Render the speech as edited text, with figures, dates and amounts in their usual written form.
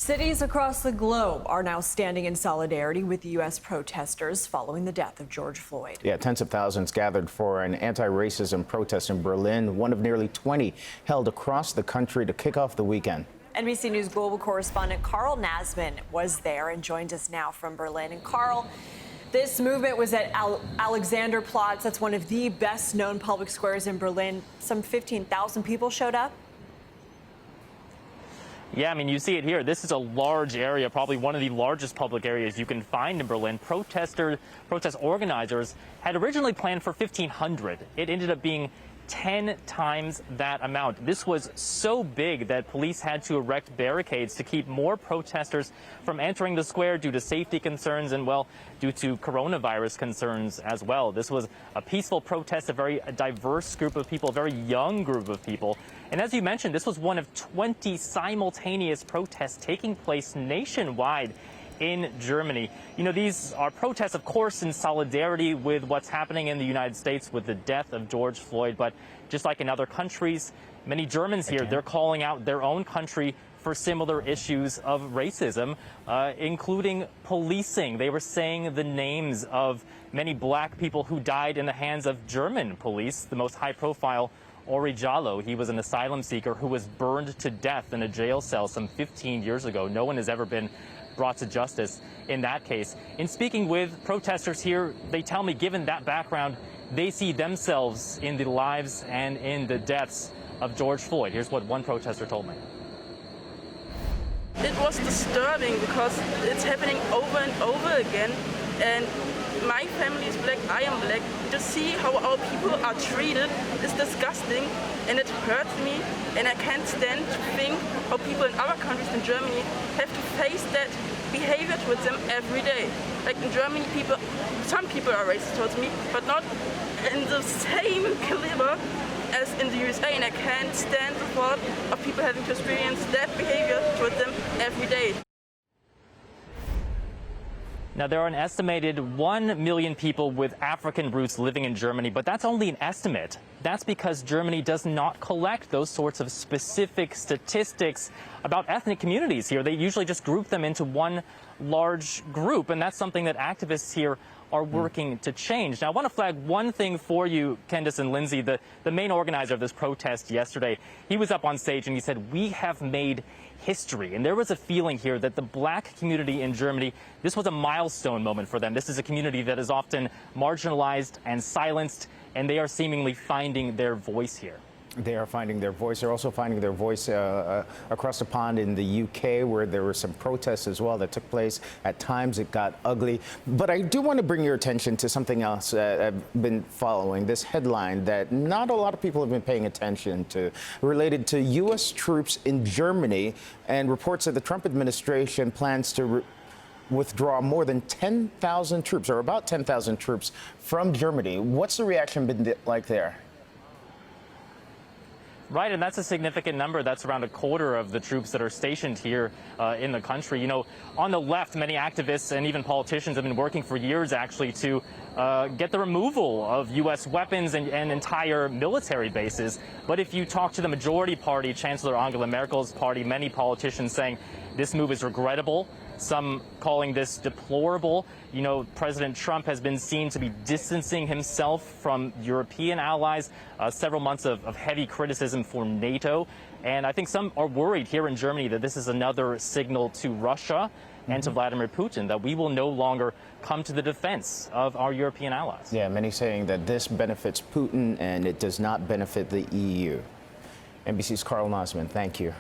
Cities across the globe are now standing in solidarity with U.S. protesters following the death of George Floyd. Yeah, tens of thousands gathered for an anti-racism protest in Berlin, one of nearly 20 held across the country to kick off the weekend. NBC News global correspondent Carl Nasman was there and joins us now from Berlin. And Carl, this movement was at Alexanderplatz. That's one of the best-known public squares in Berlin. Some 15,000 people showed up. Yeah, I mean, you see it here. This is a large area, probably one of the largest public areas you can find in Berlin. Protest organizers had originally planned for 1,500. It ended up being 10 times that amount. This was so big that police had to erect barricades to keep more protesters from entering the square due to safety concerns and, well, due to coronavirus concerns as well. This was a peaceful protest, a very diverse group of people, a very young group of people. And as you mentioned, this was one of 20 simultaneous protests taking place nationwide in Germany. You know, these are protests, of course, in solidarity with what's happening in the United States with the death of George Floyd. But just like in other countries, many Germans here, they're calling out their own country for similar issues of racism, including policing. They were saying the names of many black people who died in the hands of German police. The most high-profile, Ori Jallo, he was an asylum seeker who was burned to death in a jail cell some 15 years ago. No one has ever been brought to justice in that case. In speaking with protesters here, they tell me, given that background, they see themselves in the lives and in the deaths of George Floyd. Here's what one protester told me. It was disturbing because it's happening over and over again, and my family is black, I am black. To see how our people are treated is disgusting, and it hurts me, and I can't stand to think how people in other countries in Germany have to face that behavior towards them every day. Like in Germany, some people are racist towards me, but not in the same caliber as in the USA, and I can't stand the thought of people having to experience that behavior towards them every day. Now, there are an estimated 1 million people with African roots living in Germany, but that's only an estimate. That's because Germany does not collect those sorts of specific statistics about ethnic communities here. They usually just group them into one large group, and that's something that activists here are working to change. Now, I want to flag one thing for you, Candace and Lindsay, the main organizer of this protest yesterday. He was up on stage and he said, "We have made history." And there was a feeling here that the black community in Germany, this was a milestone moment for them. This is a community that is often marginalized and silenced, and they are seemingly finding their voice here. They are finding their voice. They're also finding their voice across the pond in the UK, where there were some protests as well that took place. At times it got ugly. But I do want to bring your attention to something else I've been following, this headline that not a lot of people have been paying attention to, related to U.S. troops in Germany and reports that the Trump administration plans to withdraw more than 10,000 troops, or about 10,000 troops, from Germany. What's the reaction been like there? Right, and that's a significant number. That's around a quarter of the troops that are stationed here in the country. You know, on the left, many activists and even politicians have been working for years, actually, to get the removal of U.S. weapons and entire military bases. But if you talk to the majority party, Chancellor Angela Merkel's party, many politicians saying this move is regrettable, some calling this deplorable. You know, President Trump has been seen to be distancing himself from European allies, several months of heavy criticism for NATO. And I think some are worried here in Germany that this is another signal to Russia and to Vladimir Putin that we will no longer come to the defense of our European allies. Yeah, many saying that this benefits Putin and it does not benefit the EU. NBC's Carl Nasman, thank you.